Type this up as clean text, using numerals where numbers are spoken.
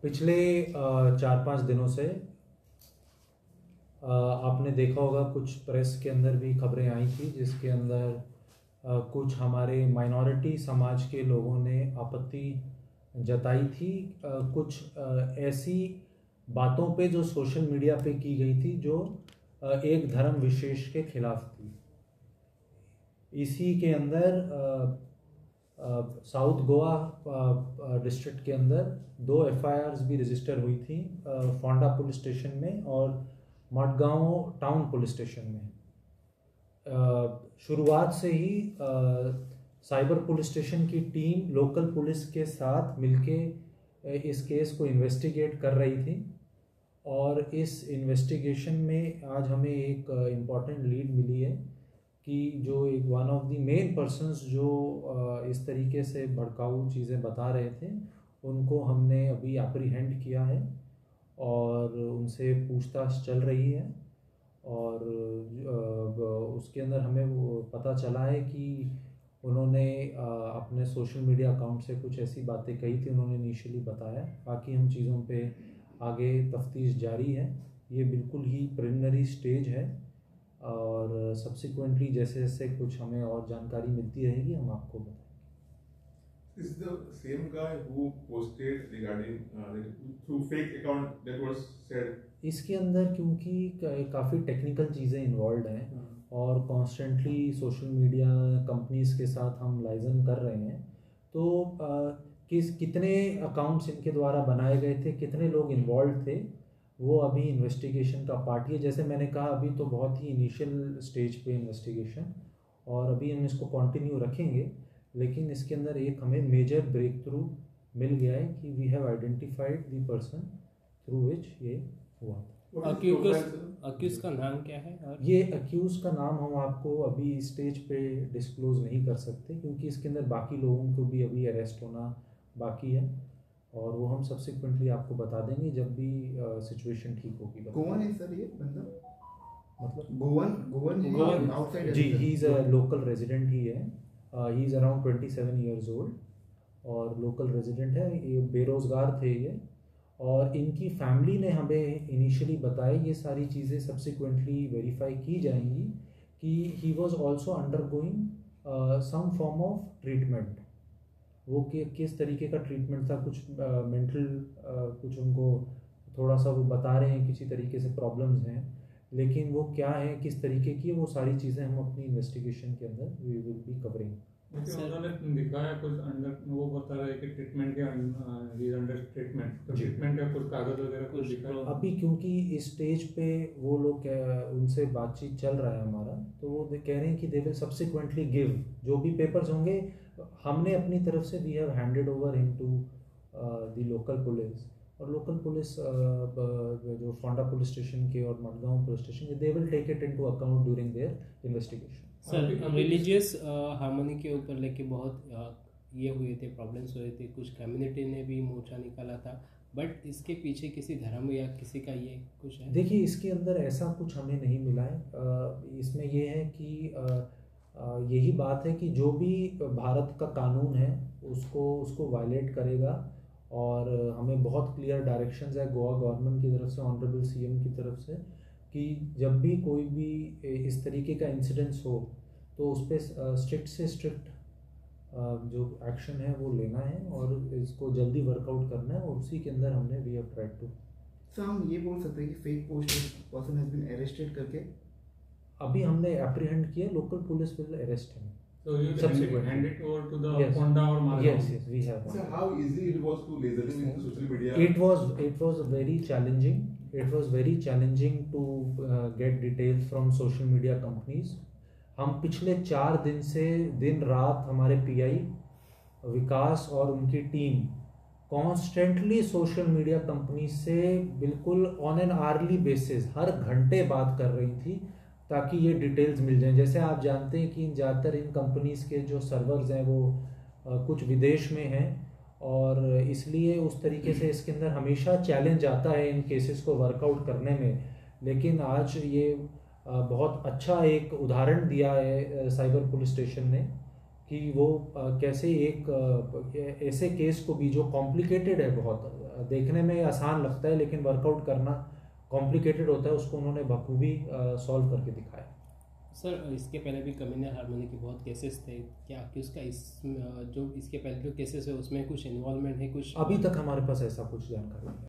पिछले 4-5 दिनों से आपने देखा होगा कुछ प्रेस के अंदर भी खबरें आई थी जिसके अंदर कुछ हमारे माइनॉरिटी समाज के लोगों ने आपत्ति जताई थी कुछ ऐसी बातों पे जो सोशल मीडिया पे की गई थी जो एक धर्म विशेष के खिलाफ थी। इसी के अंदर साउथ गोवा डिस्ट्रिक्ट के अंदर 2 FIRs भी रजिस्टर हुई थी, फोंडा पुलिस स्टेशन में और मडगांव टाउन पुलिस स्टेशन में। शुरुआत से ही साइबर पुलिस स्टेशन की टीम लोकल पुलिस के साथ मिलके इस केस को इन्वेस्टिगेट कर रही थी और इस इन्वेस्टिगेशन में आज हमें एक इम्पॉर्टेंट लीड मिली है कि जो एक one of the main persons जो इस तरीके से भड़काऊ चीज़ें बता रहे थे उनको हमने अभी एप्रीहेंड किया है और उनसे पूछताछ चल रही है। और उसके अंदर हमें वो पता चला है कि उन्होंने अपने सोशल मीडिया अकाउंट से कुछ ऐसी बातें कही थी, उन्होंने इनिशियली बताया। बाकी हम चीज़ों पे आगे तफ्तीश जारी है, ये बिल्कुल ही प्रिलिमिनरी स्टेज है और सब्सिक्वेंटली जैसे जैसे कुछ हमें और जानकारी मिलती रहेगी हम आपको बताएंगे। This is the same guy who posted regarding through fake account that was said. इसके अंदर क्योंकि काफ़ी टेक्निकल चीज़ें इन्वॉल्व हैं और कॉन्स्टेंटली सोशल मीडिया कंपनीज के साथ हम लाइजन कर रहे हैं, तो कितने अकाउंट्स इनके द्वारा बनाए गए थे, कितने लोग इन्वॉल्व थे, वो अभी इन्वेस्टिगेशन का पार्ट है। जैसे मैंने कहा अभी तो बहुत ही इनिशियल स्टेज पे इन्वेस्टिगेशन और अभी हम इसको कंटिन्यू रखेंगे, लेकिन इसके अंदर एक हमें मेजर ब्रेक थ्रू मिल गया है कि we have identified the person through which ये हुआ। अक्यूज का नाम क्या है? ये अक्यूज का नाम हम आपको अभी स्टेज पे डिस्क्लोज नहीं कर सकते क्योंकि इसके अंदर बाकी लोगों को भी अभी अरेस्ट होना बाकी है और वो हम सब्सिक्वेंटली आपको बता देंगे जब भी सिचुएशन ठीक होगी। गोवन है सर ये बंदा? मतलब गोवन आउटसाइड? जी, he is a local resident ही है। He is around 27 years old और लोकल रेजिडेंट है। ये बेरोज़गार थे ये और इनकी फैमिली ने हमें इनिशियली बताया, ये सारी चीज़ें सब्सिक्वेंटली वेरीफाई की जाएंगी कि he was also undergoing some form of treatment. वो किस तरीके का ट्रीटमेंट था, कुछ मेंटल कुछ उनको थोड़ा सा वो बता रहे हैं किसी तरीके से प्रॉब्लम्स हैं, लेकिन वो क्या है किस तरीके की वो सारी चीज़ें हम अपनी इन्वेस्टिगेशन के अंदर वी विल बी कवरिंग। उन्होंने दिखाया कुछ अंडर, वो बता रहे हैं कि ट्रीटमेंट के अंडर ट्रीटमेंट, तो ट्रीटमेंट का कुछ कागज वगैरह कुछ दिखाया अभी क्योंकि इस स्टेज पे वो लोग उनसे बातचीत चल रहा है हमारा, तो वो कह रहे हैं कि दे विल सब्सिक्वेंटली गिव जो भी पेपर्स होंगे। हमने अपनी तरफ से we have handed over him to the local police और लोकल पुलिस जो फोंडा पुलिस स्टेशन के और मडगांव पुलिस स्टेशन के, they will take it into account during their investigation. Sir, religious harmony के ऊपर लेके बहुत ये हुए थे, प्रॉब्लम्स हुए थे, कुछ कम्युनिटी ने भी मोर्चा निकाला था, बट इसके पीछे किसी धर्म या किसी का ये कुछ है? देखिए, इसके अंदर ऐसा कुछ हमें नहीं मिला है। इसमें ये है कि यही बात है कि जो भी भारत का कानून है उसको वायलेट करेगा और हमें बहुत क्लियर डायरेक्शंस है गोवा गवर्नमेंट की तरफ से, ऑनरेबल CM की तरफ से, कि जब भी कोई भी इस तरीके का इंसिडेंस हो तो उस पर स्ट्रिक्ट से स्ट्रिक्ट जो एक्शन है वो लेना है और इसको जल्दी वर्कआउट करना है और उसी के अंदर हमने we have tried to. Sir, हम ये बोल सकते हैं कि fake post person has been arrested करके अभी हमने एप्रीहेंड किया, local police will arrest him. So you hand it over to the Fonda or Malgaon? Yes, we have. So how easy it was to lasering in social media? It was very challenging. It was very challenging to get details from social media companies. हम पिछले 4 दिन से दिन रात हमारे PI विकास और उनकी team constantly social media company से बिल्कुल ऑन एन आवर्ली बेसिस हर घंटे बात कर रही थी ताकि ये डिटेल्स मिल जाएं। जैसे आप जानते हैं कि ज़्यादातर इन कंपनीज़ के जो सर्वर्स हैं वो कुछ विदेश में हैं और इसलिए उस तरीके से इसके अंदर हमेशा चैलेंज आता है इन केसेस को वर्कआउट करने में। लेकिन आज ये बहुत अच्छा एक उदाहरण दिया है साइबर पुलिस स्टेशन ने कि वो कैसे एक ऐसे केस को भी जो कॉम्प्लिकेटेड है बहुत, देखने में आसान लगता है लेकिन वर्कआउट करना कॉम्प्लिकेटेड होता है, उसको उन्होंने बखूबी सॉल्व करके दिखाया। सर इसके पहले भी कम्युनल हार्मनी के बहुत केसेस थे, क्या आपकी उसका इस जो इसके पहले जो केसेस है उसमें कुछ इन्वॉल्वमेंट है कुछ? अभी तक हमारे पास ऐसा कुछ जानकारी नहीं है।